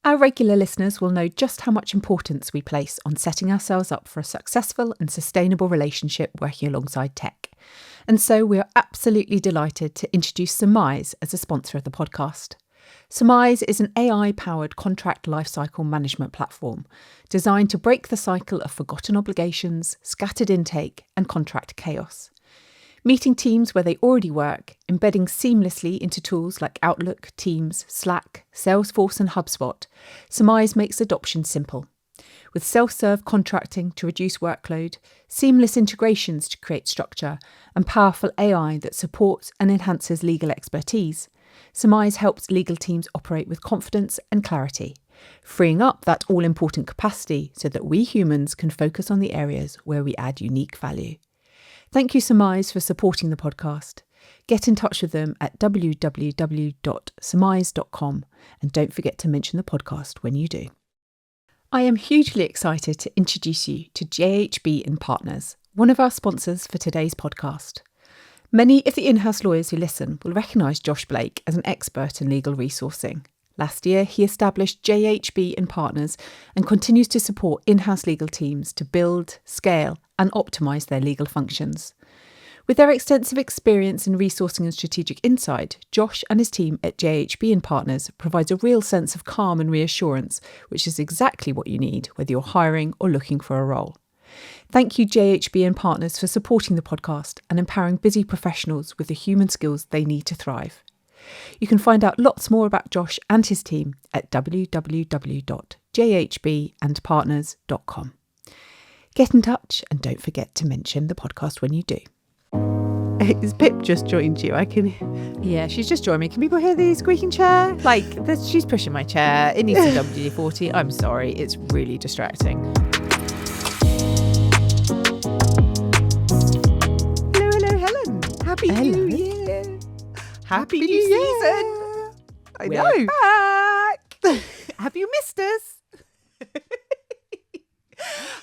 Our regular listeners will know just how much importance we place on setting ourselves up for a successful and sustainable relationship working alongside tech. And so we are absolutely delighted to introduce Surmise as a sponsor of the podcast. Surmise is an AI-powered contract lifecycle management platform designed to break the cycle of forgotten obligations, scattered intake, and contract chaos. Meeting teams where they already work, embedding seamlessly into tools like Outlook, Teams, Slack, Salesforce and HubSpot, Surmise makes adoption simple. With self-serve contracting to reduce workload, seamless integrations to create structure, and powerful AI that supports and enhances legal expertise, Surmise helps legal teams operate with confidence and clarity, freeing up that all-important capacity so that we humans can focus on the areas where we add unique value. Thank you, Surmise, for supporting the podcast. Get in touch with them at www.surmise.com and don't forget to mention the podcast when you do. I am hugely excited to introduce you to JHB Partners, one of our sponsors for today's podcast. Many of the in-house lawyers who listen will recognise Josh Blake as an expert in legal resourcing. Last year, he established JHB Partners and continues to support in-house legal teams to build, scale, and optimise their legal functions. With their extensive experience in resourcing and strategic insight, Josh and his team at JHB Partners provides a real sense of calm and reassurance, which is exactly what you need whether you're hiring or looking for a role. Thank you, JHB Partners, for supporting the podcast and empowering busy professionals with the human skills they need to thrive. You can find out lots more about Josh and his team at www.jhbandpartners.com. Get in touch and don't forget to mention the podcast when you do. Is Pip just joined you? I can. Yeah, she's just joined me. Can people hear the squeaking chair? Like, she's pushing my chair. It needs a WD-40. I'm sorry. It's really distracting. Hello, Helen. Happy New Year. Happy New Season. I know. We're back. Have you missed us?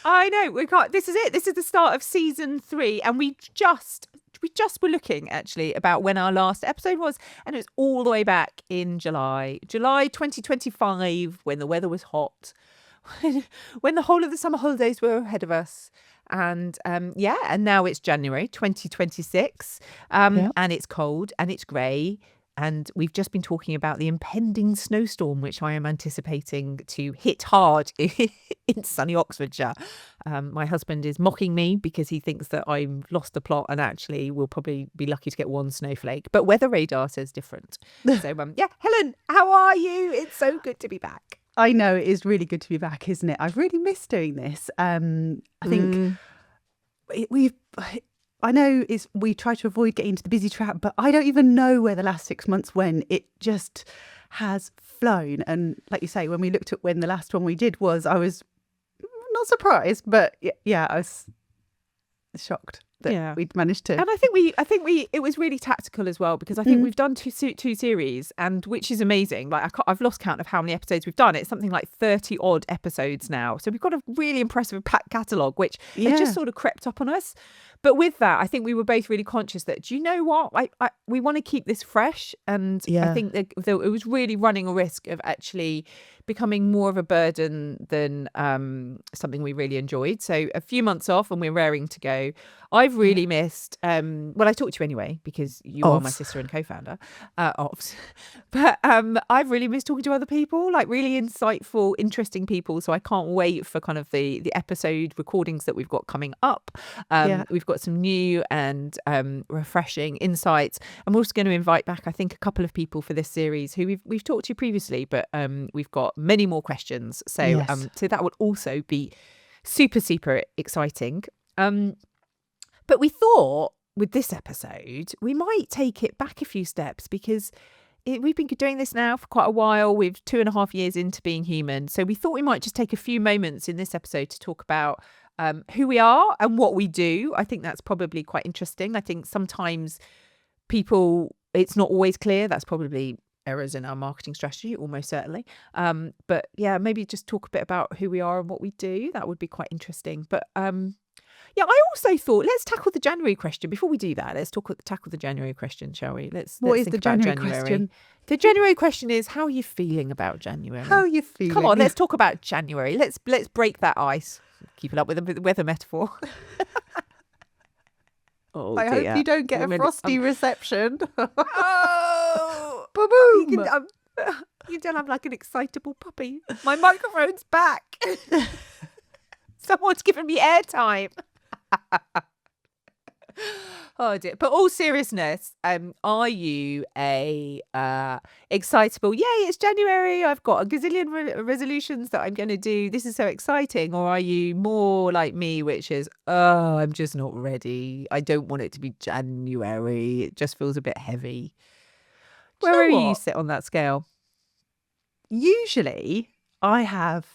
I know. We can't. This is it. This is the start of season 3, and we just were looking actually about when our last episode was, and it was all the way back in July 2025, when the weather was hot, when the whole of the summer holidays were ahead of us. And and now it's January 2026, and it's cold and it's grey. And we've just been talking about the impending snowstorm, which I am anticipating to hit hard in sunny Oxfordshire. My husband is mocking me because he thinks that I've lost the plot and actually we'll probably be lucky to get one snowflake. But Weather Radar says different. So, Helen, how are you? It's so good to be back. I know, it is really good to be back, isn't it? I've really missed doing this. I think I know we try to avoid getting into the busy trap, but I don't even know where the last 6 months went. It just has flown. And like you say, when we looked at when the last one we did was, I was not surprised, but yeah, I was shocked that we'd managed to. And I think it was really tactical as well, because I think we've done two series, and which is amazing. Like I've lost count of how many episodes we've done. It's something like 30 odd episodes now. So we've got a really impressive catalogue, which has just sort of crept up on us. But with that, I think we were both really conscious that, do you know what? We want to keep this fresh. And I think that it was really running a risk of actually becoming more of a burden than something we really enjoyed. So a few months off and we're raring to go. I've really missed, I talked to you anyway, because you are my sister and co-founder, Ops. But I've really missed talking to other people, like really insightful, interesting people. So I can't wait for kind of the episode recordings that we've got coming up. We've got some new and refreshing insights. And we're also going to invite back, I think, a couple of people for this series who we've talked to previously, but we've got many more questions. So so that would also be super, super exciting. But we thought with this episode, we might take it back a few steps, because we've been doing this now for quite a while. We're 2.5 years into being human. So we thought we might just take a few moments in this episode to talk about who we are and what we do. I think that's probably quite interesting. I think sometimes it's not always clear. That's probably errors in our marketing strategy, almost certainly. But maybe just talk a bit about who we are and what we do. That would be quite interesting. But Yeah, I also thought, let's tackle the January question. Before we do that, let's tackle the January question, shall we? Let's What is think the about January question? The January question is, how are you feeling about January? How are you feeling? Come on, let's talk about January. Let's break that ice. Keep it up with the weather metaphor. Oh, I dear. hope you don't get a frosty reception. Oh, Ba-boom! You don't have like an excitable puppy. My microphone's back. Someone's given me airtime. Oh dear. But all seriousness, are you a excitable, yay, it's January, I've got a gazillion resolutions that I'm going to do, this is so exciting? Or are you more like me, which is, oh, I'm just not ready, I don't want it to be January, it just feels a bit heavy? Where do you sit on that scale? Usually I have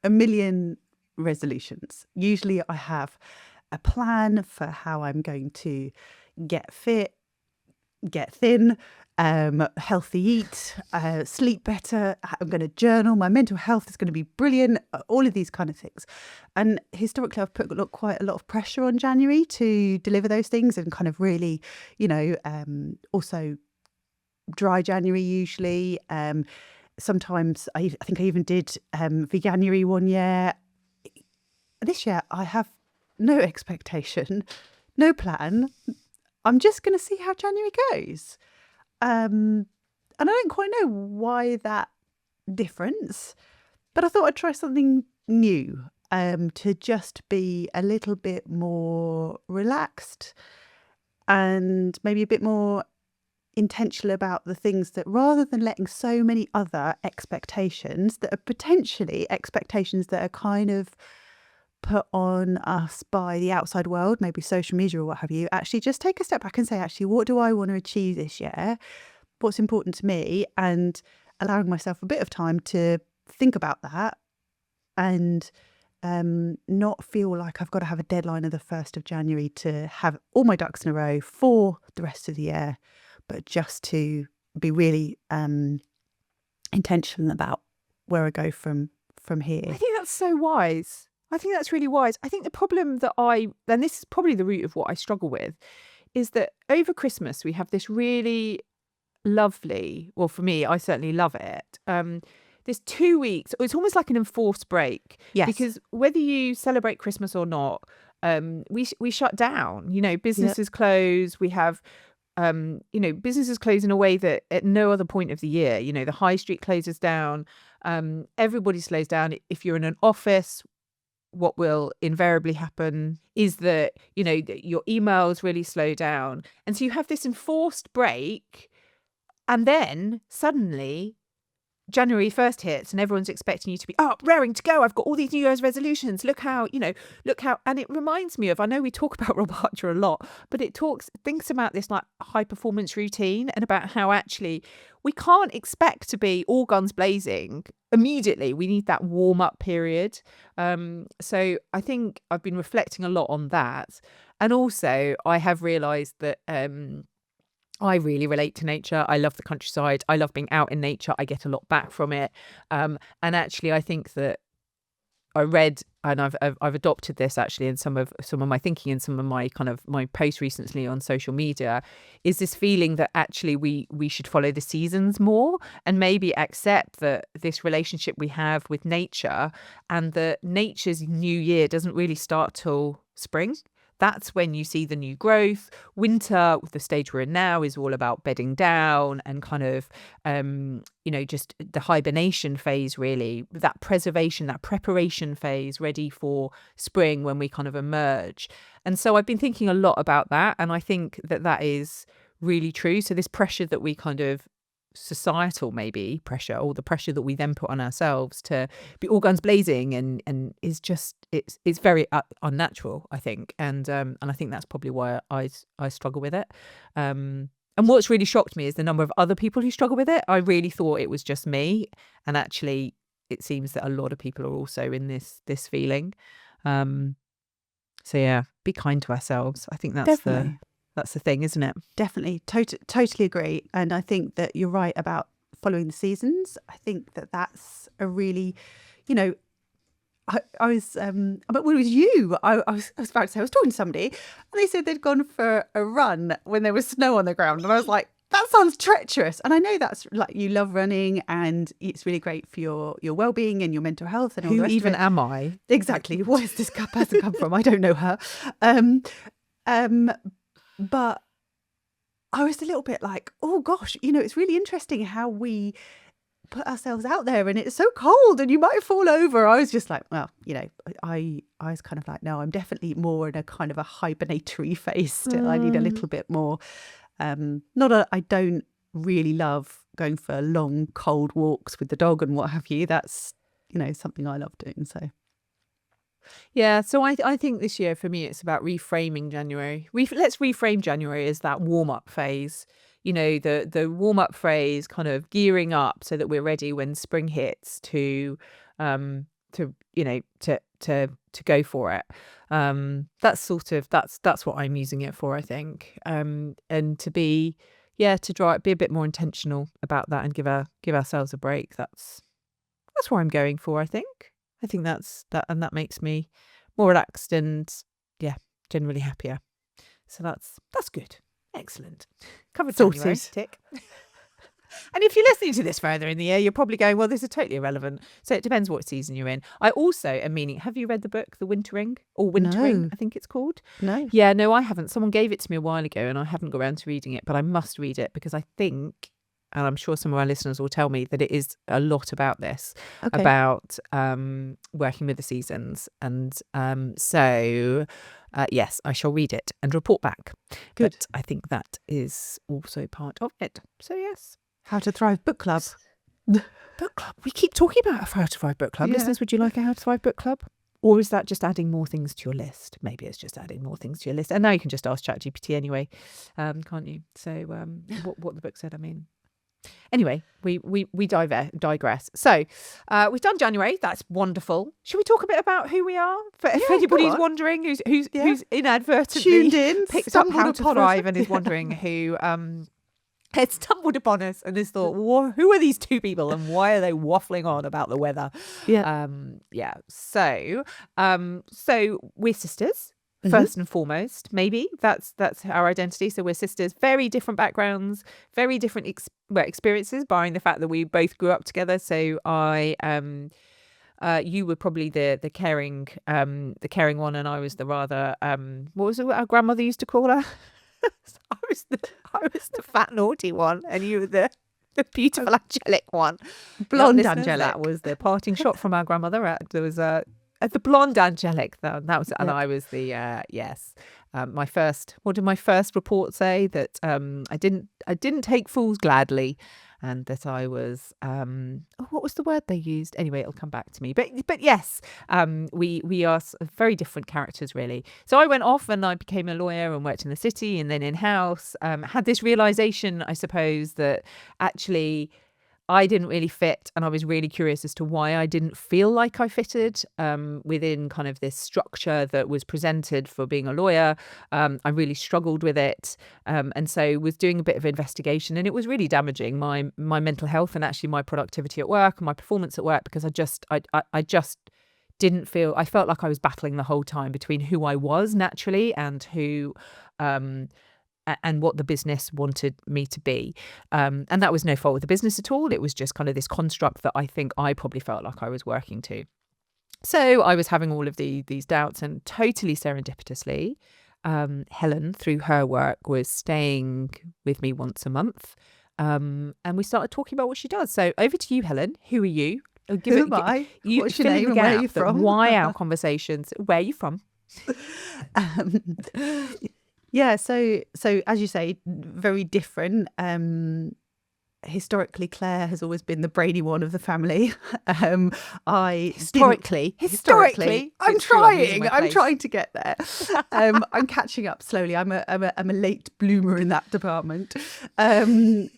a million resolutions. Usually I have a plan for how I'm going to get fit, get thin, healthy eat, sleep better. I'm going to journal. My mental health is going to be brilliant. All of these kind of things. And historically, I've put quite a lot of pressure on January to deliver those things and kind of really, also dry January usually. Sometimes I think I even did veganuary one year. This year I have no expectation, no plan. I'm just going to see how January goes. And I don't quite know why that difference, but I thought I'd try something new, to just be a little bit more relaxed and maybe a bit more intentional about the things that, rather than letting so many other expectations that are potentially expectations that are kind of put on us by the outside world, maybe social media or what have you, actually just take a step back and say, actually, what do I want to achieve this year? What's important to me? And allowing myself a bit of time to think about that and not feel like I've got to have a deadline of the 1st of January to have all my ducks in a row for the rest of the year, but just to be really intentional about where I go from here. I think that's so wise. I think that's really wise. I think the problem that and this is probably the root of what I struggle with, is that over Christmas we have this really lovely, well, for me, I certainly love it, this 2 weeks, it's almost like an enforced break. Yes. Because whether you celebrate Christmas or not, we shut down, businesses close, we have businesses close in a way that at no other point of the year, the high street closes down, everybody slows down. If you're in an office, what will invariably happen is that, that your emails really slow down. And so you have this enforced break, and then suddenly January 1st hits and everyone's expecting you to be up, raring to go. I've got all these New Year's resolutions. Look how, and it reminds me of, I know we talk about Rob Archer a lot, but thinks about this like high performance routine and about how actually we can't expect to be all guns blazing immediately. We need that warm up period. So I think I've been reflecting a lot on that. And also I have realised that, I really relate to nature. I love the countryside. I love being out in nature. I get a lot back from it. And actually, I think that I read, and I've adopted this actually in some of my thinking and some of my my posts recently on social media, is this feeling that actually we should follow the seasons more and maybe accept that this relationship we have with nature, and that nature's new year doesn't really start till spring. That's when you see the new growth. Winter, the stage we're in now, is all about bedding down and kind of, just the hibernation phase, really. That preservation, that preparation phase, ready for spring when we kind of emerge. And so I've been thinking a lot about that. And I think that is really true. So this pressure that we kind of, societal maybe pressure, or the pressure that we then put on ourselves to be all guns blazing and is just it's very unnatural, I think, and I think that's probably why I struggle with it, and what's really shocked me is the number of other people who struggle with it. I really thought it was just me, and actually it seems that a lot of people are also in this feeling. So yeah, be kind to ourselves. I think that's Definitely. That's the thing, isn't it? Definitely. Totally agree. And I think that you're right about following the seasons. I think that that's a really, I was, but when it was you, I was about to say, I was talking to somebody and they said they'd gone for a run when there was snow on the ground. And I was like, that sounds treacherous. And I know that's like, you love running and it's really great for your well-being and your mental health and all the Who rest even of it. am I? Exactly. Where has this person come from? I don't know her. But I was a little bit like, oh gosh, it's really interesting how we put ourselves out there and it's so cold and you might fall over. I was just like, well, I was kind of like, no, I'm definitely more in a kind of a hibernatory phase still. I need a little bit more. I don't really love going for long, cold walks with the dog and what have you. That's, something I love doing. So. Yeah, so I think this year for me it's about reframing January. Let's reframe January as that warm-up phase. The warm-up phase, kind of gearing up so that we're ready when spring hits to go for it. That's what I'm using it for, I think. And to be be a bit more intentional about that and give ourselves a break. That's what I'm going for, I think. I think that makes me more relaxed and generally happier. So that's good. Excellent. Covered January, tick. And if you're listening to this further in the year, you're probably going, well, this is totally irrelevant. So it depends what season you're in. I also am meaning, have you read the book, The Wintering? Or Wintering, No. I think it's called. No. Yeah, no, I haven't. Someone gave it to me a while ago and I haven't got around to reading it, but I must read it because I think, and I'm sure some of our listeners will tell me that it is a lot about this, about working with the seasons. And yes, I shall read it and report back. Good. But I think that is also part of it. So yes. How to Thrive Book Club. Book club. We keep talking about a How to Thrive book club. Yeah. Listeners, would you like a How to Thrive book club? Or is that just adding more things to your list? Maybe it's just adding more things to your list. And now you can just ask ChatGPT anyway, can't you? So what the book said, I mean. Anyway, we digress. So we've done January. That's wonderful. Should we talk a bit about who we are? If anybody's wondering, who's inadvertently tuned in, picked up How to Thrive and is wondering who had stumbled upon us and has thought, who are these two people and why are they waffling on about the weather? So we're sisters. First and foremost, maybe that's our identity. So we're sisters, very different backgrounds, very different experiences, barring the fact that we both grew up together. So you were probably the caring one, and I was the rather what was it our grandmother used to call her? I was the fat naughty one, and you were the beautiful angelic one, blonde angelic. That was the parting shot from our grandmother. There was the blonde angelic, though. That was, and I was the yes. My first. What did my first report say? That I didn't take fools gladly, and that I was what was the word they used? Anyway, it'll come back to me. But yes, we are very different characters, really. So I went off and I became a lawyer and worked in the city and then in house. Had this realization, I suppose, that actually I didn't really fit, and I was really curious as to why I didn't feel like I fitted within kind of this structure that was presented for being a lawyer. I really struggled with it, and so was doing a bit of investigation, and it was really damaging my mental health and actually my productivity at work and my performance at work, because I just didn't feel, I felt like I was battling the whole time between who I was naturally and who and what the business wanted me to be. And that was no fault of the business at all. It was just kind of this construct that I think I probably felt like I was working to. So I was having all of these doubts, and totally serendipitously, Helen, through her work, was staying with me once a month. And we started talking about what she does. So over to you, Helen. Who are you? Who am I? What's your name and where are you from? Why our conversations? Where are you from? Yeah, so as you say, very different. Historically, Claire has always been the brainy one of the family. Historically, I'm trying to get there. I'm catching up slowly. I'm a late bloomer in that department. I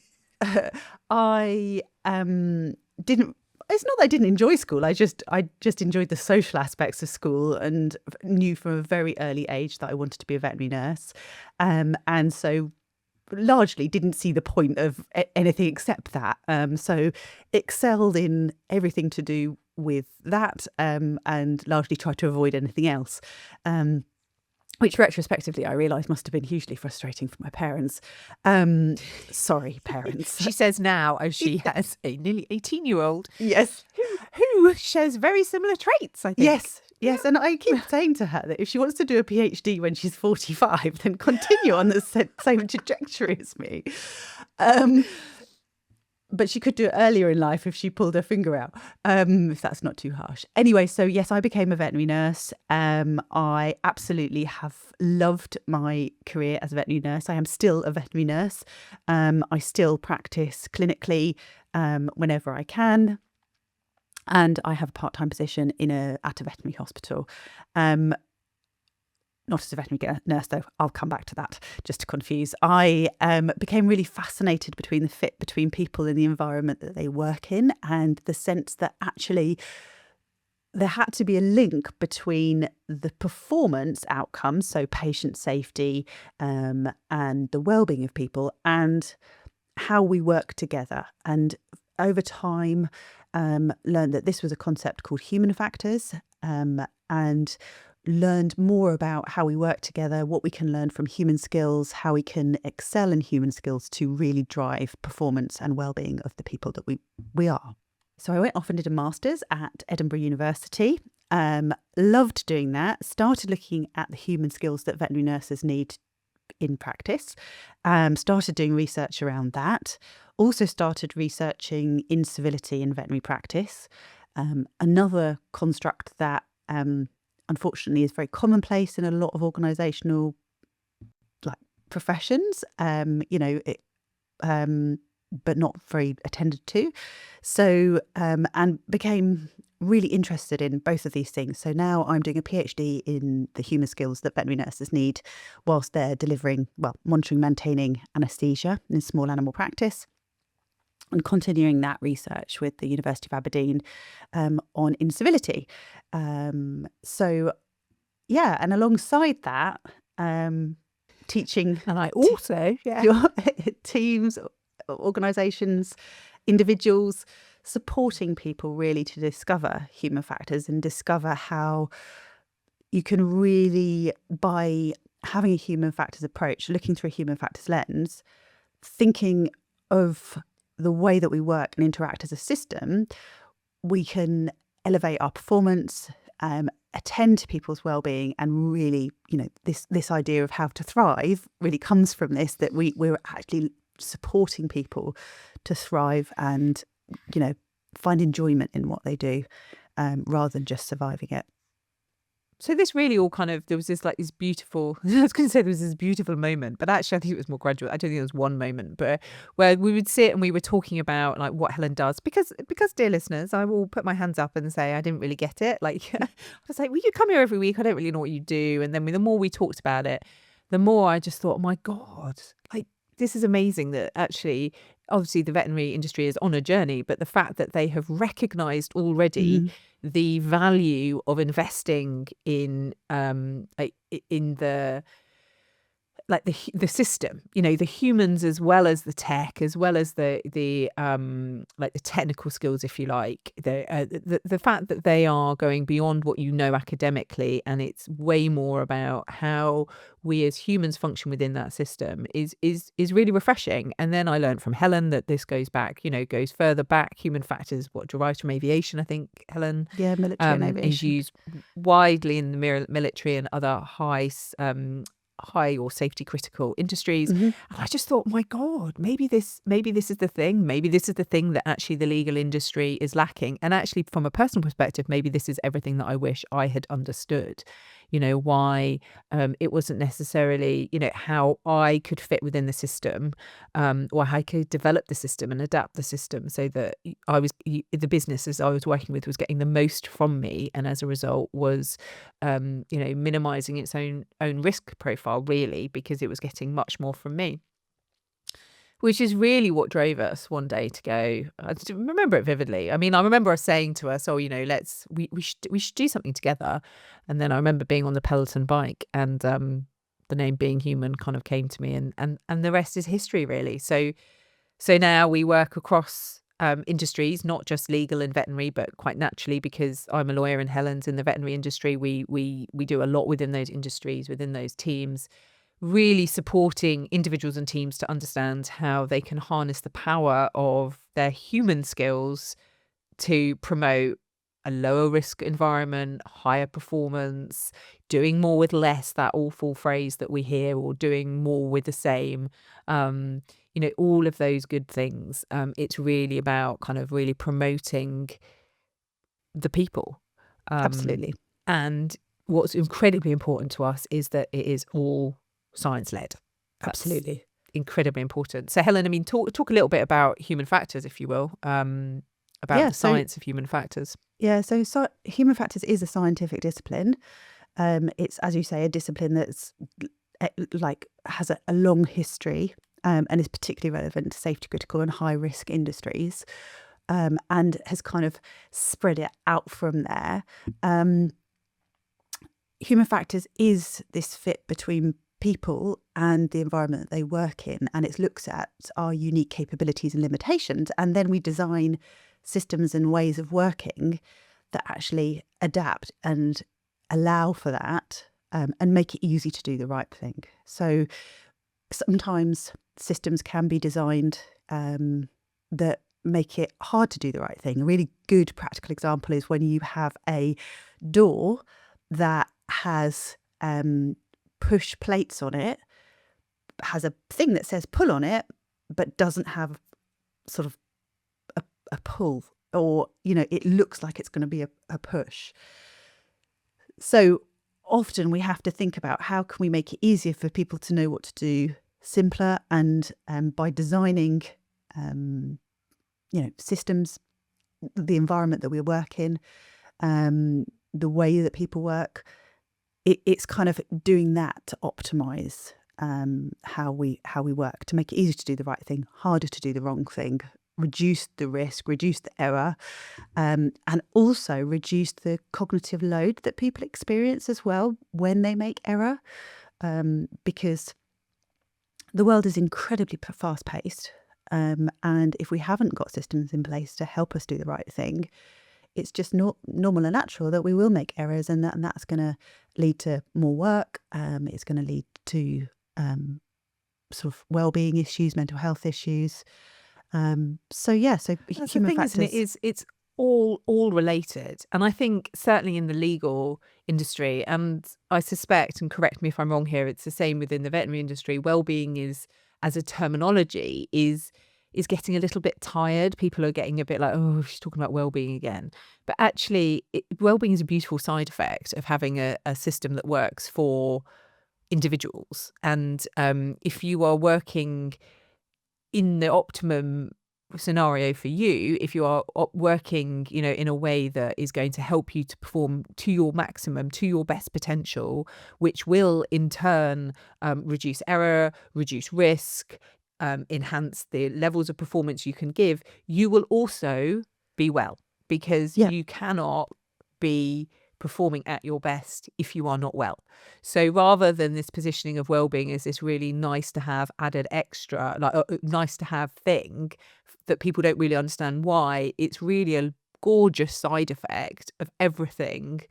didn't. It's not that I didn't enjoy school. I just enjoyed the social aspects of school and knew from a very early age that I wanted to be a veterinary nurse. And so largely didn't see the point of anything except that. So excelled in everything to do with that, and largely tried to avoid anything else. Which retrospectively I realise must have been hugely frustrating for my parents. Sorry, parents. She says now, as she has a nearly 18-year-old Yes. who shares very similar traits, I think. Yes. And I keep saying to her that if she wants to do a PhD when she's 45, then continue on the same trajectory as me. But she could do it earlier in life if she pulled her finger out, if that's not too harsh. Anyway, so yes, I became a veterinary nurse. I absolutely have loved my career as a veterinary nurse. I am still a veterinary nurse. I still practice clinically whenever I can. And I have a part-time position at a veterinary hospital. Not as a veterinary nurse, though. I'll come back to that, just to confuse. I became really fascinated between the fit between people in the environment that they work in, and the sense that actually there had to be a link between the performance outcomes, so patient safety, and the well-being of people, and how we work together. And over time, learned that this was a concept called human factors, and learned more about how we work together, what we can learn from human skills, how we can excel in human skills to really drive performance and well-being of the people that we are. So I went off and did a master's at Edinburgh University. Loved doing that. Started looking at the human skills that veterinary nurses need in practice. Started doing research around that. Also started researching incivility in veterinary practice. Another construct that unfortunately is very commonplace in a lot of organisational professions, but not very attended to. So, and became really interested in both of these things. So now I'm doing a PhD in the human skills that veterinary nurses need whilst they're monitoring, maintaining anaesthesia in small animal practice, and continuing that research with the University of Aberdeen on incivility. And alongside that, teaching. And I also, teams, organisations, individuals, supporting people really to discover human factors and discover how you can really, by having a human factors approach, looking through a human factors lens, thinking of the way that we work and interact as a system, we can elevate our performance, attend to people's well-being, and really, this idea of how to thrive really comes from this, that we're actually supporting people to thrive and, find enjoyment in what they do, rather than just surviving it. So this really all there was this beautiful, I was going to say there was this beautiful moment, but actually I think it was more gradual. I don't think there was one moment, but where we would sit and we were talking about what Helen does, because dear listeners, I will put my hands up and say I didn't really get it. I was like, well, you come here every week, I don't really know what you do. And then the more we talked about it, the more I just thought, oh my God, this is amazing that actually, obviously the veterinary industry is on a journey, but the fact that they have recognised already the value of investing in the system, the humans, as well as the tech, as well as the technical skills, if you like, the fact that they are going beyond what academically, and it's way more about how we as humans function within that system is really refreshing. And then I learned from Helen that this goes back, goes further back. Human factors, what derives from aviation, I think, Helen. Yeah, military and aviation. Is used widely in the military and other high or safety critical industries. And I just thought, my God, maybe this is the thing. Maybe this is the thing that actually the legal industry is lacking. And actually, from a personal perspective, maybe this is everything that I wish I had understood. Why it wasn't necessarily, how I could fit within the system, or how I could develop the system and adapt the system so that the businesses I was working with was getting the most from me, and as a result was, minimizing its own risk profile, really, because it was getting much more from me. Which is really what drove us one day to go. I remember it vividly. I mean, I remember us saying to us, "Oh, we should do something together." And then I remember being on the Peloton bike and the name Being Human kind of came to me, and the rest is history, really. So now we work across industries, not just legal and veterinary, but quite naturally, because I'm a lawyer and Helen's in the veterinary industry, we do a lot within those industries, within those teams, really supporting individuals and teams to understand how they can harness the power of their human skills to promote a lower risk environment, higher performance, doing more with less, that awful phrase that we hear, or doing more with the same. All of those good things. It's really about kind of really promoting the people. Absolutely. And what's incredibly important to us is that it is all science-led. That's Absolutely. incredibly important. So Helen, I mean, talk a little bit about human factors, if you will, about the science of human factors. Yeah, so human factors is a scientific discipline. It's, as you say, a discipline that's has a long history, and is particularly relevant to safety critical and high risk industries, and has kind of spread it out from there. Human factors is this fit between people and the environment that they work in, and it looks at our unique capabilities and limitations, and then we design systems and ways of working that actually adapt and allow for that, and make it easy to do the right thing. So sometimes systems can be designed that make it hard to do the right thing. A really good practical example is when you have a door that has push plates on it, has a thing that says pull on it, but doesn't have sort of a pull, or it looks like it's going to be a push. So often we have to think about how can we make it easier for people to know what to do, simpler, and by designing systems, the environment that we work in, the way that people work, it's kind of doing that to optimise how we work, to make it easier to do the right thing, harder to do the wrong thing, reduce the risk, reduce the error, and also reduce the cognitive load that people experience as well when they make error, because the world is incredibly fast-paced, and if we haven't got systems in place to help us do the right thing, it's just not normal and natural that we will make errors, and that's going to lead to more work. It's going to lead to sort of wellbeing issues, mental health issues. So That's human the thing, factors. isn't it? It's all related, and I think certainly in the legal industry, and I suspect, and correct me if I'm wrong here, it's the same within the veterinary industry. Wellbeing is, as a terminology, is getting a little bit tired. People are getting a bit like, oh, she's talking about wellbeing again. But actually, wellbeing is a beautiful side effect of having a system that works for individuals. And if you are working in the optimum scenario for you, if you are working, in a way that is going to help you to perform to your maximum, to your best potential, which will in turn reduce error, reduce risk, enhance the levels of performance you can give, you will also be well, because Yeah. you cannot be performing at your best if you are not well. So rather than this positioning of well-being as this really nice to have added extra, like nice to have thing that people don't really understand why, it's really a gorgeous side effect of everything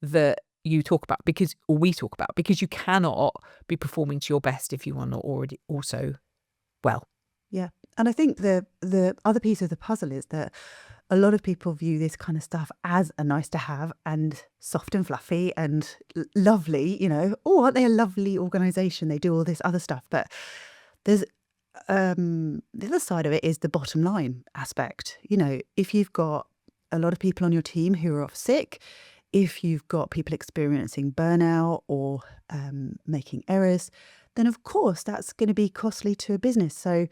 that you talk about, or we talk about, because you cannot be performing to your best if you are not already also well. Yeah. And I think the other piece of the puzzle is that a lot of people view this kind of stuff as a nice to have and soft and fluffy and lovely, oh, aren't they a lovely organisation? They do all this other stuff. But there's the other side of it is the bottom line aspect. If you've got a lot of people on your team who are off sick, if you've got people experiencing burnout or making errors, then of course that's going to be costly to a business. So,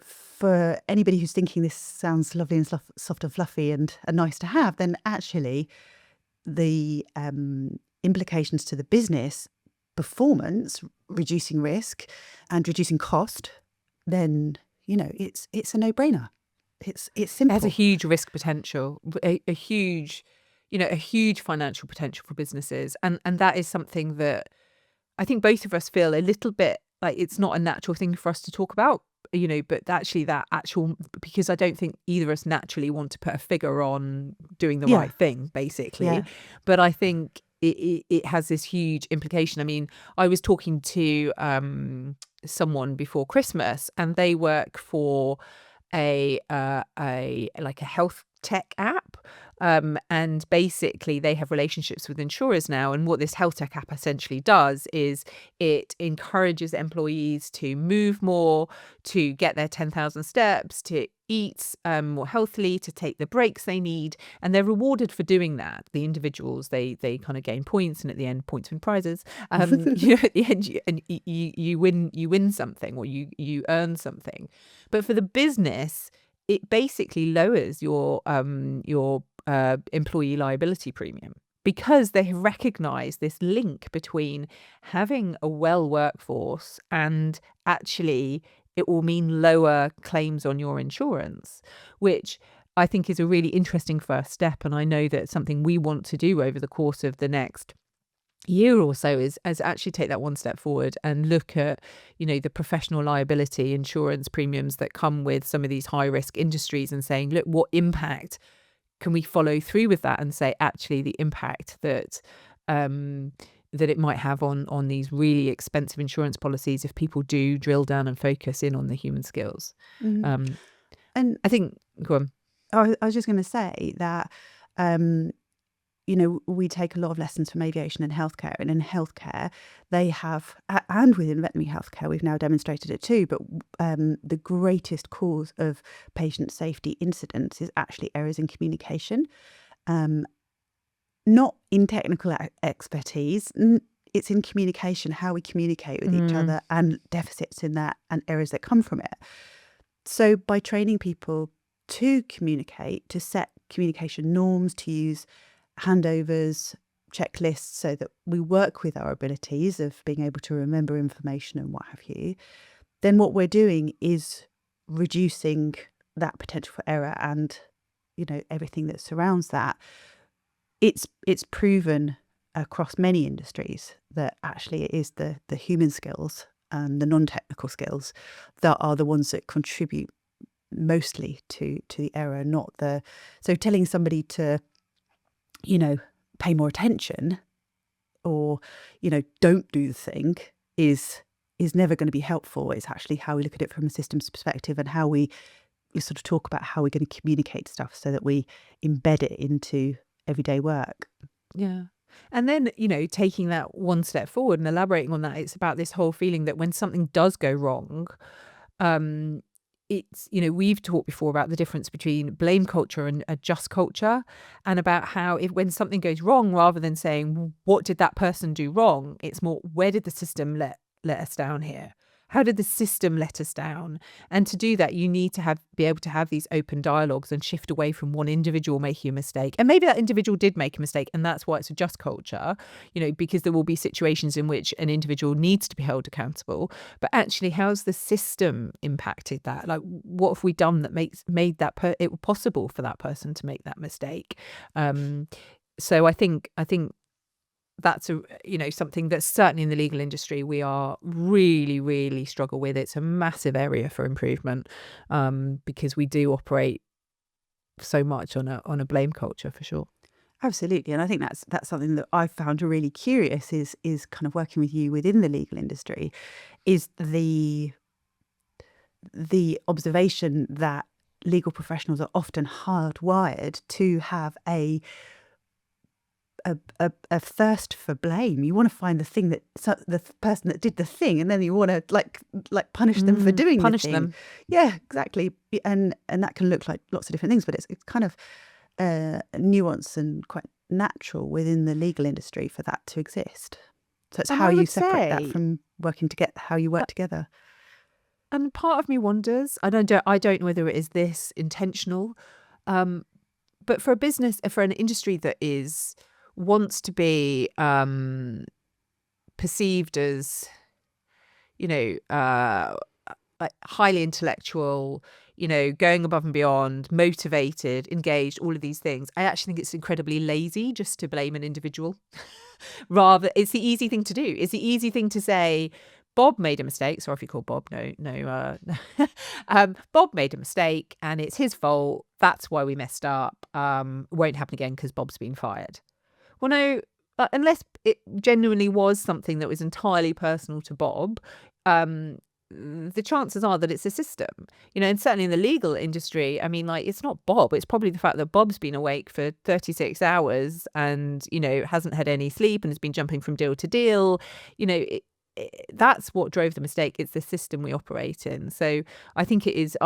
for anybody who's thinking this sounds lovely and soft and fluffy and nice to have, then actually the implications to the business performance, reducing risk and reducing cost, then, it's a no-brainer. It's simple. It has a huge risk potential, a huge financial potential for businesses. And that is something that I think both of us feel a little bit like it's not a natural thing for us to talk about, but actually because I don't think either of us naturally want to put a figure on doing the Yeah. right thing, basically. Yeah. But I think it has this huge implication. I mean, I was talking to someone before Christmas, and they work for a health tech app. And basically they have relationships with insurers now. And what this health tech app essentially does is it encourages employees to move more, to get their 10,000 steps, to eat more healthily, to take the breaks they need. And they're rewarded for doing that. The individuals, they kind of gain points, and at the end, points win prizes. At the end, you win something, or you earn something. But for the business, it basically lowers your employee liability premium, because they have recognised this link between having a well workforce and actually it will mean lower claims on your insurance, which I think is a really interesting first step. And I know that something we want to do over the course of the next year or so is actually take that one step forward and look at the professional liability insurance premiums that come with some of these high risk industries, and saying, look, what impact can we follow through with that, and say actually the impact that it might have on these really expensive insurance policies if people do drill down and focus in on the human skills. And I think, go on. I was just going to say that we take a lot of lessons from aviation and healthcare. And in healthcare, they have, and within veterinary healthcare, we've now demonstrated it too, but the greatest cause of patient safety incidents is actually errors in communication, not in technical expertise. It's in communication, how we communicate with each other, and deficits in that, and errors that come from it. So by training people to communicate, to set communication norms, to use handovers, checklists, so that we work with our abilities of being able to remember information and what have you, then what we're doing is reducing that potential for error and everything that surrounds that. It's proven across many industries that actually it is the human skills and the non-technical skills that are the ones that contribute mostly to the error, not the. So telling somebody to pay more attention, or don't do the thing is never going to be helpful. It's actually how we look at it from a systems perspective, and how we sort of talk about how we're going to communicate stuff so that we embed it into everyday work. Yeah. And then, taking that one step forward and elaborating on that, it's about this whole feeling that when something does go wrong, it's, we've talked before about the difference between blame culture and a just culture, and about how when something goes wrong, rather than saying, what did that person do wrong? It's more, where did the system let us down here? How did the system let us down? And to do that, you need to be able to have these open dialogues and shift away from one individual making a mistake. And maybe that individual did make a mistake, and that's why it's a just culture, because there will be situations in which an individual needs to be held accountable. But actually, how's the system impacted that? Like, what have we done that made that it possible for that person to make that mistake? So I think that's something that's certainly in the legal industry we are really, really struggle with. It's a massive area for improvement, because we do operate so much on a blame culture, for sure. Absolutely. And I think that's something that I've found really curious is kind of working with you within the legal industry, is the observation that legal professionals are often hardwired to have a thirst for blame. You want to find the thing that the person that did the thing, and then you want to like punish them for doing punish the thing. them. Yeah, exactly. And that can look like lots of different things, but it's kind of nuanced and quite natural within the legal industry for that to exist. So it's how you separate that from working together, how you work together. And part of me wonders, I don't know whether it is this intentional, but for a business, for an industry that wants to be perceived as, like highly intellectual, going above and beyond, motivated, engaged, all of these things. I actually think it's incredibly lazy just to blame an individual. Rather, it's the easy thing to do. It's the easy thing to say, Bob made a mistake. Sorry if you call Bob. No. Bob made a mistake and it's his fault. That's why we messed up. It won't happen again because Bob's been fired. Well, no, unless it genuinely was something that was entirely personal to Bob, the chances are that it's a system, and certainly in the legal industry, I mean, like, it's not Bob, it's probably the fact that Bob's been awake for 36 hours and, hasn't had any sleep and has been jumping from deal to deal. That's what drove the mistake. It's the system we operate in. So I think it is,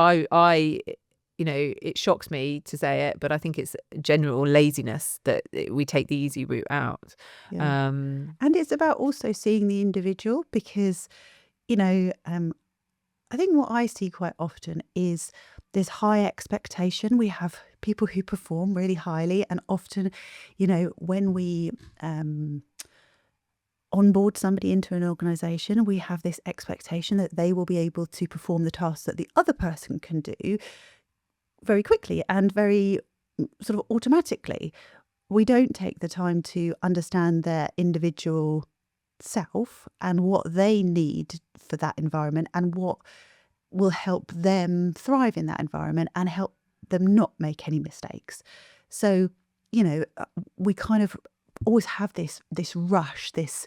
it shocks me to say it, but I think it's general laziness that we take the easy route out. Yeah. And it's about also seeing the individual because, I think what I see quite often is there's high expectation. We have people who perform really highly, and often, when we onboard somebody into an organisation, we have this expectation that they will be able to perform the tasks that the other person can do very quickly and very sort of automatically. We don't take the time to understand their individual self and what they need for that environment and what will help them thrive in that environment and help them not make any mistakes. So, we kind of always have this rush, this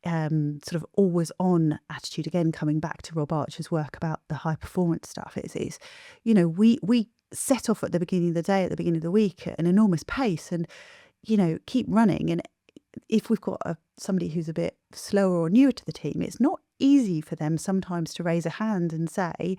sort of always on attitude, again coming back to Rob Archer's work about the high performance stuff. It's we set off at the beginning of the day, at the beginning of the week at an enormous pace and keep running. And if we've got somebody who's a bit slower or newer to the team, it's not easy for them sometimes to raise a hand and say,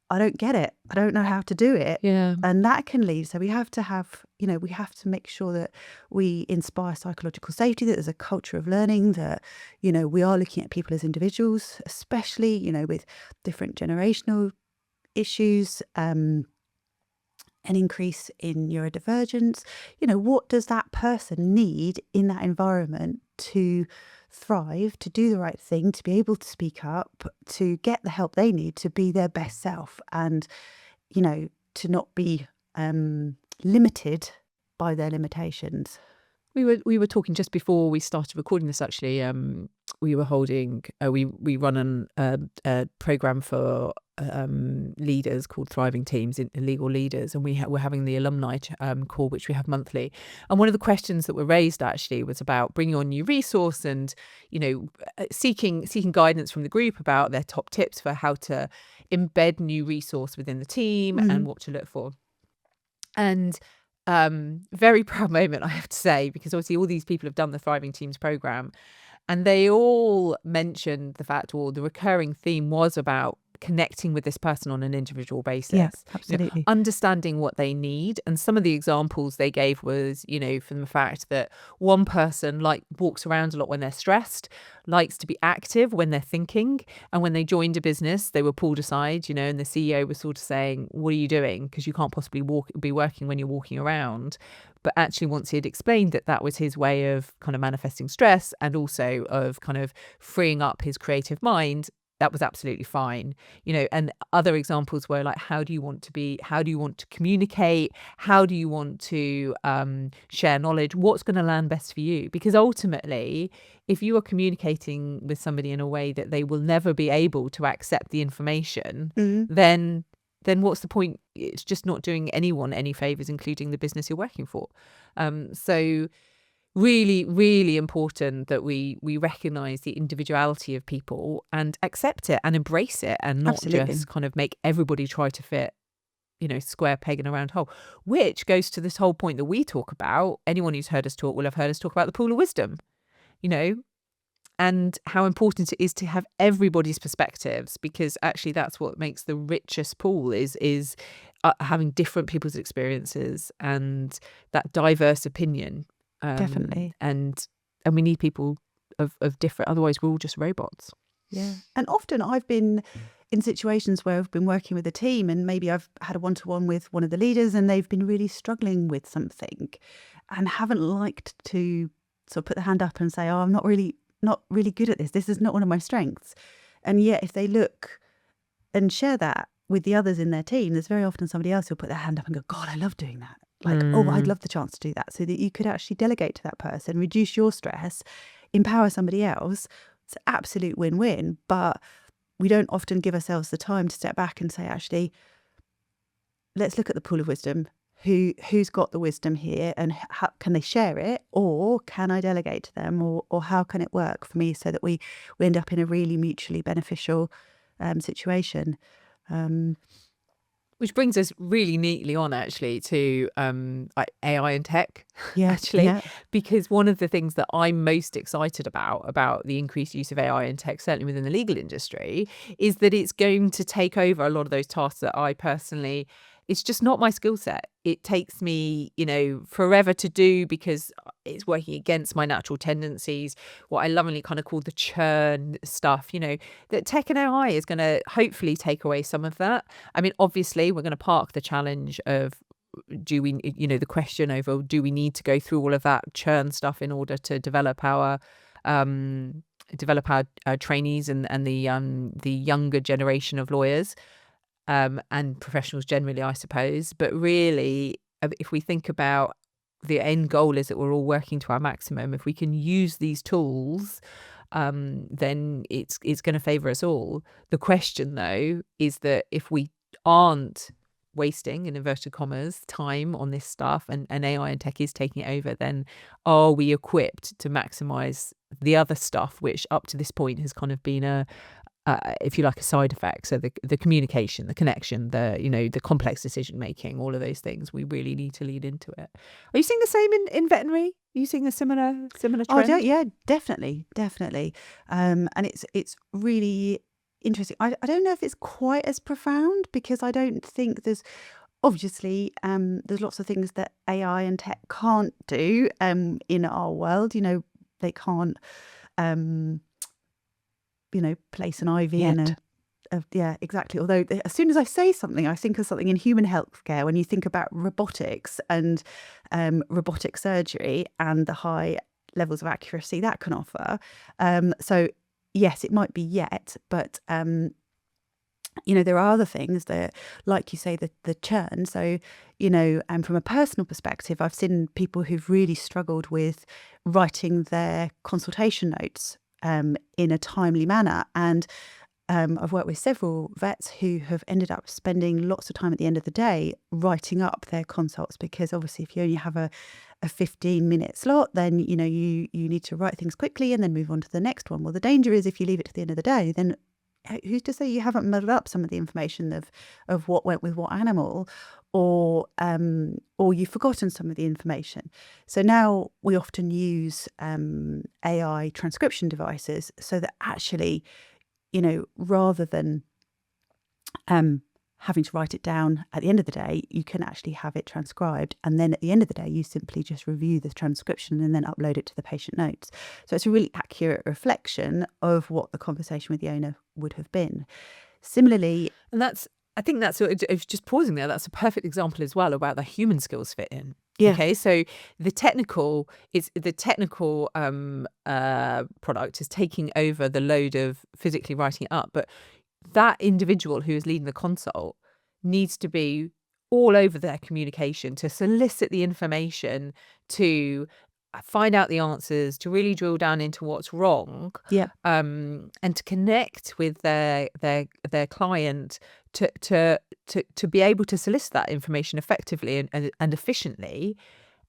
I don't get it. I don't know how to do it. Yeah. And that can lead. So we have to have, we have to make sure that we inspire psychological safety, that there's a culture of learning, that, we are looking at people as individuals, especially, with different generational issues, an increase in neurodivergence. What does that person need in that environment to thrive, to do the right thing, to be able to speak up, to get the help they need to be their best self and, to not be limited by their limitations. We were talking just before we started recording this. Actually, we were holding. We run a program for leaders called Thriving Teams, in legal leaders, and we're having the alumni call, which we have monthly. And one of the questions that were raised actually was about bringing on new resource and seeking guidance from the group about their top tips for how to embed new resource within the team and what to look for. And very proud moment, I have to say, because obviously all these people have done the Thriving Teams program and they all mentioned the fact, or the recurring theme was about connecting with this person on an individual basis. Yes, absolutely. Understanding what they need. And some of the examples they gave was, from the fact that one person walks around a lot when they're stressed, likes to be active when they're thinking. And when they joined a business, they were pulled aside, and the CEO was sort of saying, what are you doing? Because you can't possibly be working when you're walking around. But actually, once he had explained that was his way of kind of manifesting stress and also of kind of freeing up his creative mind, that was absolutely fine. And other examples were like, how do you want to communicate? How do you want to share knowledge? What's going to land best for you? Because ultimately, if you are communicating with somebody in a way that they will never be able to accept the information, then what's the point? It's just not doing anyone any favors, including the business you're working for. So really, really important that we recognize the individuality of people and accept it and embrace it and not just kind of make everybody try to fit, square peg in a round hole, which goes to this whole point that we talk about. Anyone who's heard us talk will have heard us talk about the pool of wisdom, and how important it is to have everybody's perspectives, because actually that's what makes the richest pool is having different people's experiences and that diverse opinion. Definitely. And we need people of different, otherwise we're all just robots. Yeah. And often I've been in situations where I've been working with a team and maybe I've had a one-to-one with one of the leaders and they've been really struggling with something and haven't liked to sort of put the hand up and say, oh, I'm not really good at this. This is not one of my strengths. And yet if they look and share that with the others in their team, there's very often somebody else who'll put their hand up and go, God, I love doing that. like, oh, I'd love the chance to do that, so that you could actually delegate to that person, reduce your stress, empower somebody else. It's an absolute win-win. But we don't often give ourselves the time to step back and say, actually, let's look at the pool of wisdom. Who's got the wisdom here, and how can they share it, or can I delegate to them, or how can it work for me so that we end up in a really mutually beneficial situation. Which brings us really neatly on actually to like AI and tech, Yeah, actually, yeah. because one of the things that I'm most excited about the increased use of AI and tech, certainly within the legal industry, is that it's going to take over a lot of those tasks that I personally, it's just not my skill set. It takes me, forever to do because it's working against my natural tendencies, what I lovingly kind of call the churn stuff, that tech and AI is going to hopefully take away some of that. I mean, obviously, we're going to park the challenge of do we, the question over do we need to go through all of that churn stuff in order to develop our trainees and the younger generation of lawyers and professionals generally, I suppose. But really, if we think about the end goal is that we're all working to our maximum, if we can use these tools, then it's going to favour us all. The question, though, is that if we aren't wasting, in inverted commas, time on this stuff and AI and tech is taking it over, then are we equipped to maximise the other stuff, which up to this point has kind of been if you like, a side effect? So the communication, the connection, the complex decision making, all of those things, we really need to lead into it. Are you seeing the same in veterinary? Are you seeing a similar trend? Yeah, definitely. And it's really interesting. I don't know if it's quite as profound, because I don't think there's obviously there's lots of things that AI and tech can't do in our world. They can't place an IV in yeah, exactly. Although as soon as I say something, I think of something in human healthcare when you think about robotics and robotic surgery and the high levels of accuracy that can offer. So yes, it might be yet, but there are other things that, like you say, the churn. So, from a personal perspective, I've seen people who've really struggled with writing their consultation notes in a timely manner. And I've worked with several vets who have ended up spending lots of time at the end of the day writing up their consults, because obviously if you only have a 15-minute slot, then you need to write things quickly and then move on to the next one. Well, the danger is if you leave it to the end of the day, then who's to say you haven't muddled up some of the information of what went with what animal, or you've forgotten some of the information. So now we often use AI transcription devices so that actually, rather than having to write it down at the end of the day, you can actually have it transcribed. And then at the end of the day, you simply just review the transcription and then upload it to the patient notes. So it's a really accurate reflection of what the conversation with the owner would have been. Similarly, and I think that's just pausing there. That's a perfect example as well about the human skills fit in. Yeah. Okay, so the technical product is taking over the load of physically writing it up, but that individual who is leading the consult needs to be all over their communication to solicit the information, to find out the answers, to really drill down into what's wrong, and to connect with their client to be able to solicit that information effectively and efficiently.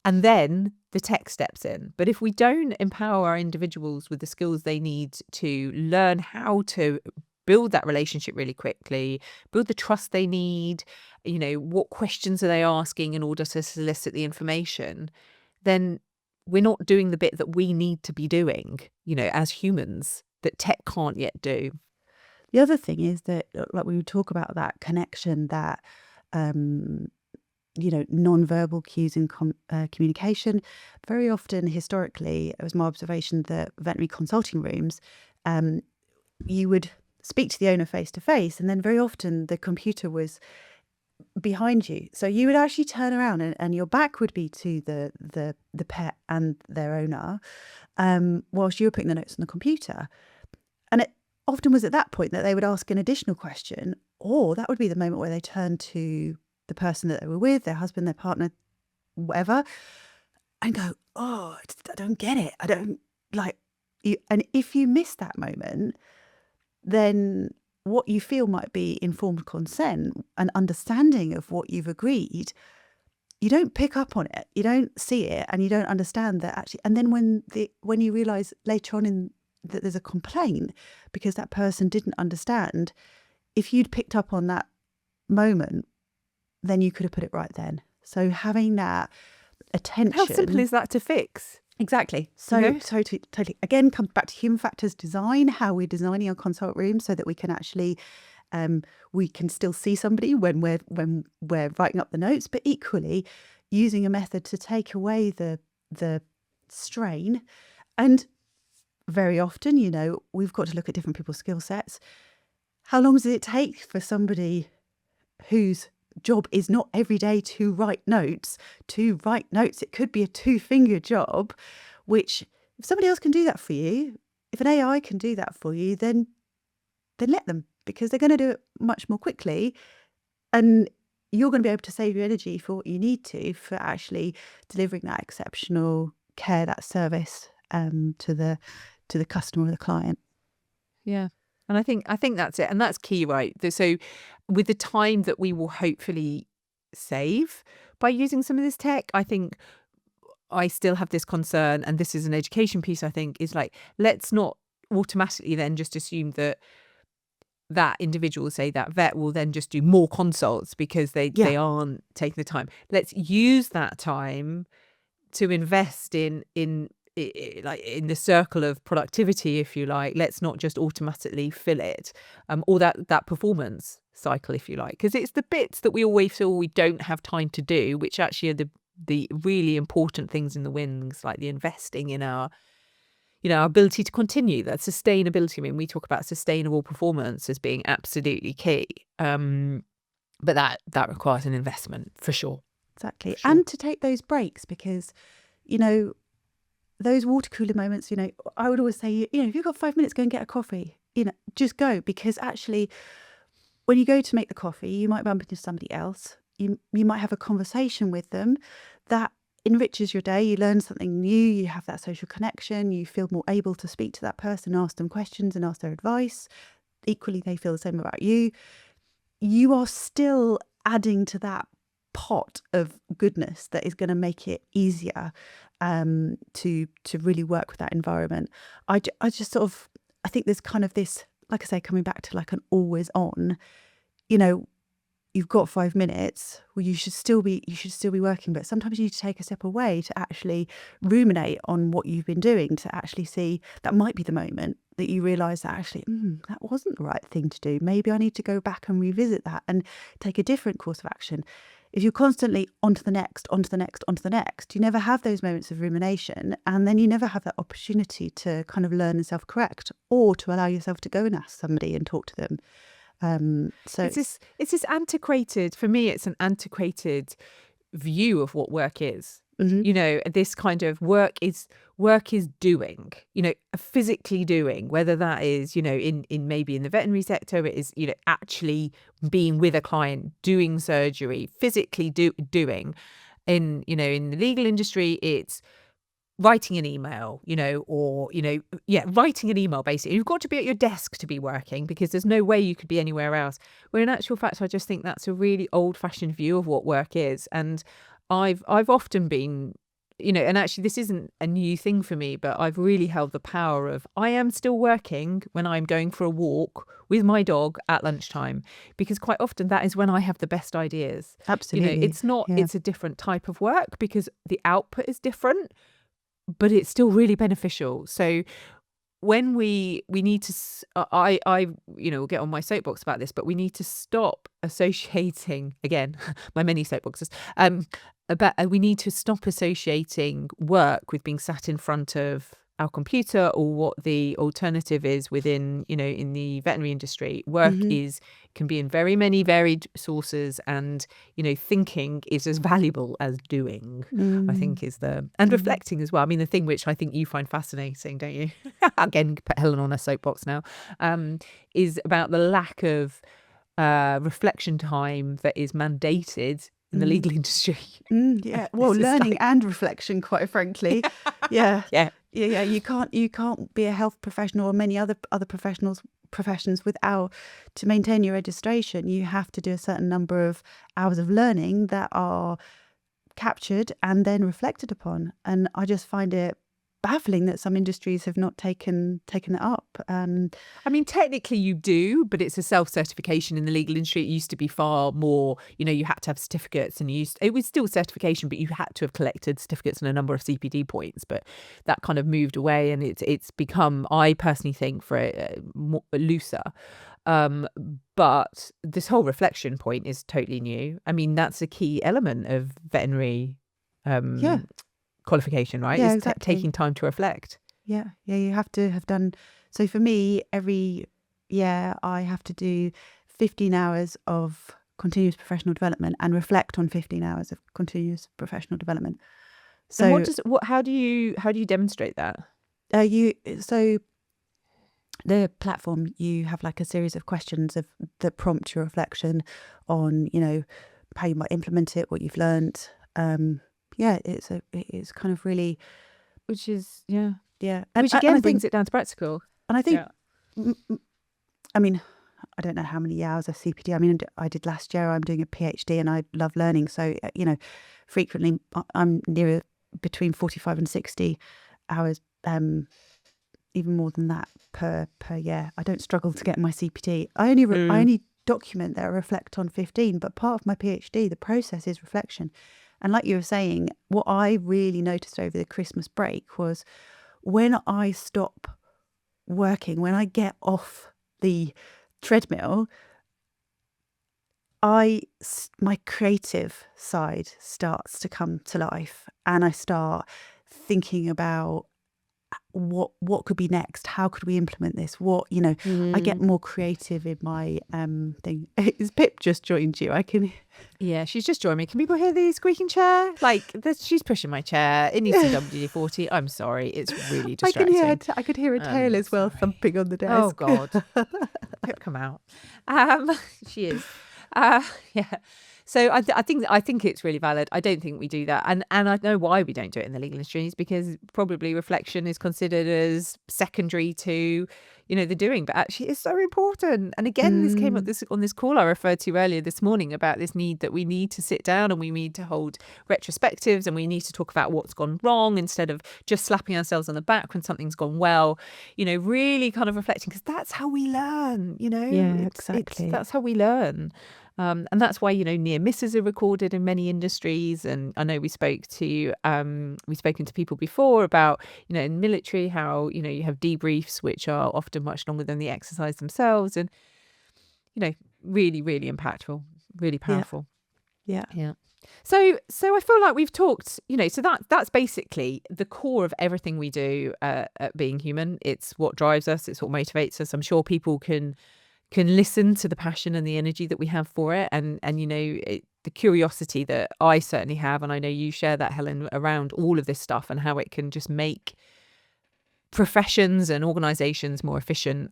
And then the tech steps in. But if we don't empower our individuals with the skills they need to learn how to build that relationship really quickly, build the trust they need, what questions are they asking in order to solicit the information, then we're not doing the bit that we need to be doing, as humans, that tech can't yet do. The other thing is that, like we would talk about that connection, that non-verbal cues in communication. Very often, historically, it was my observation that veterinary consulting rooms, you would speak to the owner face to face, and then very often the computer was behind you, so you would actually turn around and your back would be to the pet and their owner, whilst you were putting the notes on the computer. And it often was at that point that they would ask an additional question, or that would be the moment where they turned to the person that they were with, their husband, their partner, whatever, and go, oh, I don't get it. I don't like you. And if you miss that moment, then what you feel might be informed consent and understanding of what you've agreed. You don't pick up on it, you don't see it, and you don't understand that actually. And then when you realise later on that there's a complaint because that person didn't understand, if you'd picked up on that moment, then you could have put it right then. So having that attention. How simple is that to fix? Exactly. So totally. Again, comes back to human factors design, how we're designing our consult room so that we can actually we can still see somebody when we're writing up the notes, but equally using a method to take away the strain. And very often, we've got to look at different people's skill sets. How long does it take for somebody whose job is not every day to write notes? It could be a 2-finger job, which if somebody else can do that for you, if an AI can do that for you, then let them, because they're going to do it much more quickly, and you're going to be able to save your energy for what you need to for actually delivering that exceptional care, that service to the customer or the client. Yeah. And I think that's it. And that's key, right? So with the time that we will hopefully save by using some of this tech, I think I still have this concern, and this is an education piece, I think, is like, let's not automatically then just assume that individual, say that vet, will then just do more consults because they aren't taking the time. Let's use that time to invest in the circle of productivity, if you like. Let's not just automatically fill it, or that performance cycle, if you like, because it's the bits that we always feel we don't have time to do, which actually are the really important things in the wings, like the investing in our our ability to continue, that sustainability. I mean, we talk about sustainable performance as being absolutely key, but that requires an investment for sure. Exactly. And to take those breaks, because those water cooler moments, I would always say, if you've got 5 minutes, go and get a coffee, just go, because actually when you go to make the coffee, you might bump into somebody else. You might have a conversation with them that enriches your day. You learn something new, you have that social connection, you feel more able to speak to that person, ask them questions and ask their advice. Equally, they feel the same about you. You are still adding to that pot of goodness that is going to make it easier to really work with that environment. I just I think there's kind of this, like I say, coming back to like an always on, you've got 5 minutes, well, you should still be working, but sometimes you need to take a step away to actually ruminate on what you've been doing, to actually see that might be the moment that you realise that actually that wasn't the right thing to do. Maybe I need to go back and revisit that and take a different course of action. If you're constantly on to the next, you never have those moments of rumination, and then you never have that opportunity to kind of learn and self-correct, or to allow yourself to go and ask somebody and talk to them. So it's this antiquated, for me, it's an antiquated view of what work is. This kind of work is doing, physically doing, whether that is, in maybe in the veterinary sector, it is, actually being with a client, doing surgery, physically doing. In the legal industry, it's writing an email, writing an email, basically. You've got to be at your desk to be working, because there's no way you could be anywhere else. Where in actual fact, I just think that's a really old-fashioned view of what work is. And I've often been, and actually this isn't a new thing for me, but I've really held the power of, I am still working when I'm going for a walk with my dog at lunchtime, because quite often that is when I have the best ideas. Absolutely. It's a different type of work because the output is different, but it's still really beneficial. So when we need to, I will get on my soapbox about this, but we need to stop associating, again, my many soapboxes, but we need to stop associating work with being sat in front of our computer, or what the alternative is within, in the veterinary industry. Work can be in very many varied sources, and, thinking is as valuable as doing, I think and reflecting as well. I mean, the thing which I think you find fascinating, don't you? Again, put Helen on a soapbox now, is about the lack of reflection time that is mandated in the legal industry. Yeah, well, learning and reflection, quite frankly. Yeah. Yeah. You can't be a health professional or many other professions without, to maintain your registration, you have to do a certain number of hours of learning that are captured and then reflected upon. And I just find it baffling that some industries have not taken it up. I mean, technically you do, but it's a self-certification in the legal industry. It used to be far more, you had to have certificates, and it was still certification, but you had to have collected certificates and a number of CPD points. But that kind of moved away, and it's become, I personally think, for more looser. But this whole reflection point is totally new. I mean, that's a key element of veterinary qualification, right? Yeah, is exactly. taking time to reflect. Yeah, you have to have done. So for me, every year I have to do 15 hours of continuous professional development and reflect on 15 hours of continuous professional development. So and how do you demonstrate that? So the platform, you have like a series of questions that prompt your reflection on, how you might implement it, what you've learned. It's kind of really, which is and which again I brings think, it down to practical. And I think, I mean, I don't know how many hours of CPD. I mean, I did last year. I'm doing a PhD, and I love learning. So frequently I'm near between 45 and 60 hours, even more than that per year. I don't struggle to get my CPD. I only document that I reflect on 15, but part of my PhD, the process is reflection. And like you were saying, what I really noticed over the Christmas break was when I stop working, when I get off the treadmill, my creative side starts to come to life, and I start thinking about what could be next, how could we implement this, I get more creative in my thing. Is Pip just joined you? She's just joined me. Can people hear the squeaking chair? She's pushing my chair. It needs some WD-40. I'm sorry, it's really distracting. I could hear a tail as well, thumping on the desk. Oh God. Pip, come out. She is. So I think it's really valid. I don't think we do that, and I know why we don't do it in the legal industry is because probably reflection is considered as secondary to the doing, but actually it's so important. And again, this came up on this call I referred to earlier this morning about this need that we need to sit down and we need to hold retrospectives, and we need to talk about what's gone wrong instead of just slapping ourselves on the back when something's gone well. Really kind of reflecting, because that's how we learn. Exactly. That's how we learn. And that's why, near misses are recorded in many industries. And I know we've spoken to people before about, in military, how, you have debriefs, which are often much longer than the exercise themselves. And, really, really impactful, really powerful. Yeah. So I feel like we've talked, so that's basically the core of everything we do at Being Human. It's what drives us. It's what motivates us. I'm sure people can listen to the passion and the energy that we have for it, and the curiosity that I certainly have, and I know you share that, Helen, around all of this stuff and how it can just make professions and organizations more efficient,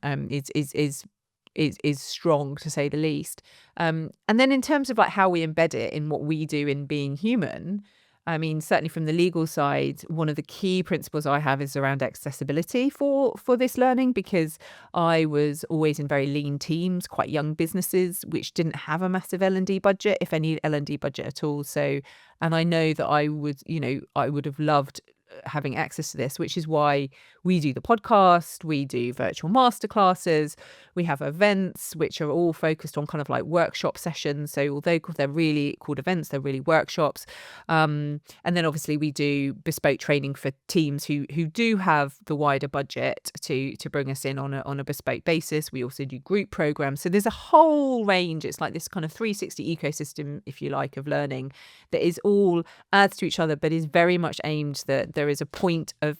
is strong, to say the least. And then in terms of how we embed it in what we do in Being Human, I mean, certainly from the legal side, one of the key principles I have is around accessibility for this learning, because I was always in very lean teams, quite young businesses, which didn't have a massive L&D budget, if any L&D budget at all. So, and I know that I would have loved having access to this, which is why we do the podcast, we do virtual masterclasses, we have events which are all focused on kind of workshop sessions. So although they're really called events, they're really workshops. And then obviously we do bespoke training for teams who do have the wider budget to bring us in on a bespoke basis. We also do group programs. So there's a whole range. It's like this kind of 360 ecosystem, if you like, of learning that is all adds to each other, but is very much aimed that there is a point of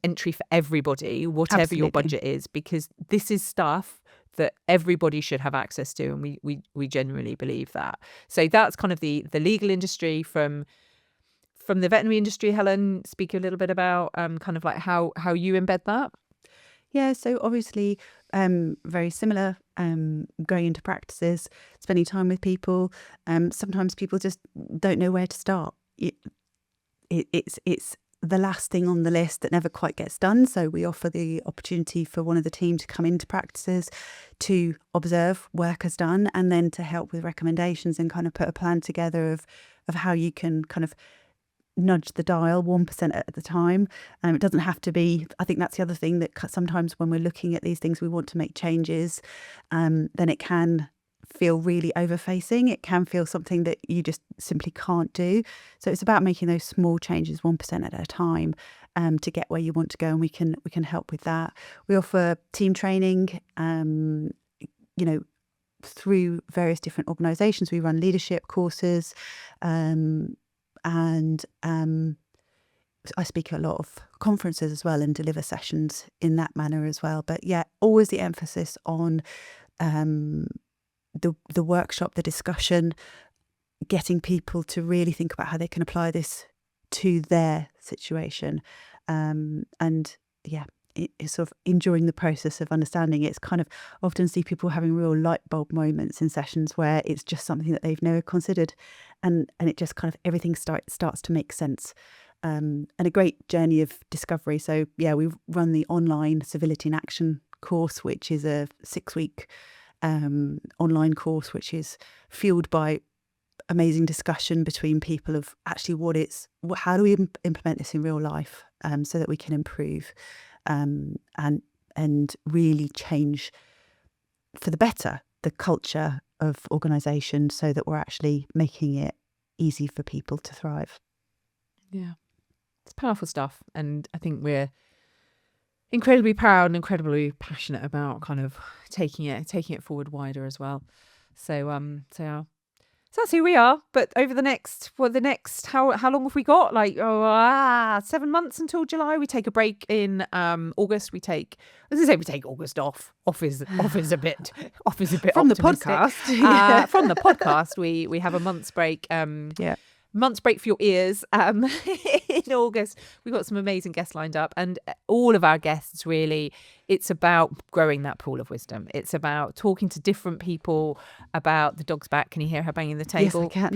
entry for everybody, whatever Absolutely. your budget is, because this is stuff that everybody should have access to, and we genuinely believe that. So that's kind of the legal industry. From the veterinary industry, Helen, speak a little bit about kind of how you embed that. Yeah, so obviously very similar, going into practices, spending time with people. Sometimes people just don't know where to start. It's the last thing on the list that never quite gets done. So we offer the opportunity for one of the team to come into practices to observe work as done, and then to help with recommendations and kind of put a plan together of how you can kind of nudge the dial 1% at the time. It doesn't have to be. I think that's the other thing, that sometimes when we're looking at these things, we want to make changes, then it can feel really overfacing. It can feel something that you just simply can't do. So it's about making those small changes 1% at a time, to get where you want to go, and we can help with that. We offer team training, through various different organisations. We run leadership courses, and I speak at a lot of conferences as well and deliver sessions in that manner as well. But yeah, always the emphasis on the workshop, the discussion, getting people to really think about how they can apply this to their situation. And yeah, it's sort of enjoying the process of understanding. It's kind of often see people having real light bulb moments in sessions where it's just something that they've never considered, and it just kind of everything starts to make sense. And a great journey of discovery. So yeah, we run the online Civility in Action course, which is a 6-week online course, which is fueled by amazing discussion between people of actually how do we implement this in real life, so that we can improve, and really change for the better the culture of organisation, so that we're actually making it easy for people to thrive. Yeah, it's powerful stuff, and I think we're incredibly proud and incredibly passionate about kind of taking it forward wider as well. So that's who we are. But over the next how long have we got? 7 months until July. We take a break in August. We take August off. Off is a bit From the optimistic. podcast. From the podcast, we have a month's break. Month's break for your ears. In August, we've got some amazing guests lined up, and all of our guests, really, it's about growing that pool of wisdom. It's about talking to different people about the dog's back. Can you hear her banging the table? Yes, I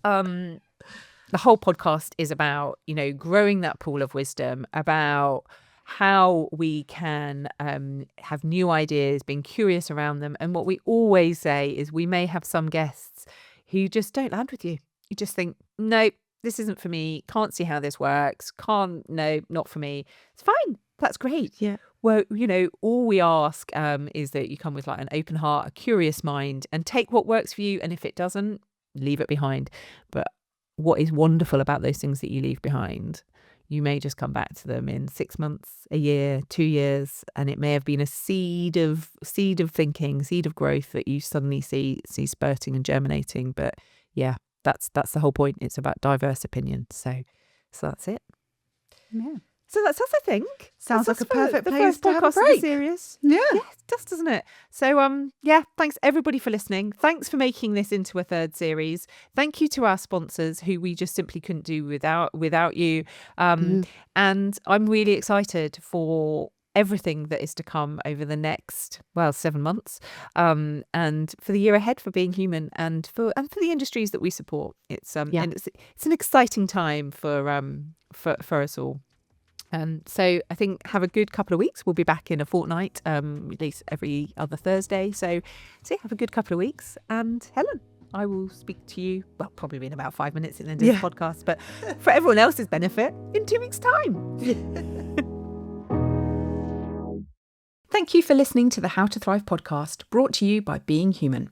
can. The whole podcast is about, growing that pool of wisdom, about how we can have new ideas, being curious around them. And what we always say is we may have some guests who just don't land with you. You just think, nope, this isn't for me. Can't see how this works. No, not for me. It's fine. That's great. Yeah. Well, all we ask is that you come with an open heart, a curious mind, and take what works for you. And if it doesn't, leave it behind. But what is wonderful about those things that you leave behind, you may just come back to them in 6 months, a year, 2 years, and it may have been a seed of thinking, seed of growth that you suddenly see spurting and germinating. But yeah. That's the whole point. It's about diverse opinions. So that's it. Yeah. So that's us, I think. Sounds like a perfect the place first to have a podcast of the break. series. Yeah. Yeah, it does, doesn't it? So thanks everybody for listening. Thanks for making this into a third series. Thank you to our sponsors, who we just simply couldn't do without you. And I'm really excited for everything that is to come over the next 7 months, and for the year ahead for Being Human, and for the industries that we support. It's and it's an exciting time for us all. So I think have a good couple of weeks. We'll be back in a fortnight, release every other Thursday. So have a good couple of weeks. And Helen, I will speak to you, probably in about 5 minutes at the end of the podcast, but for everyone else's benefit, in 2 weeks' time. Thank you for listening to the How to Thrive podcast, brought to you by Being Human.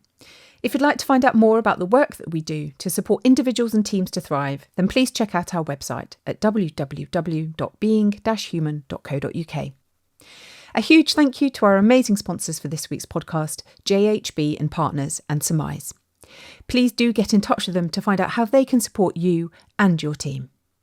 If you'd like to find out more about the work that we do to support individuals and teams to thrive, then please check out our website at www.being-human.co.uk. A huge thank you to our amazing sponsors for this week's podcast, JHB Partners and optimise. Please do get in touch with them to find out how they can support you and your team.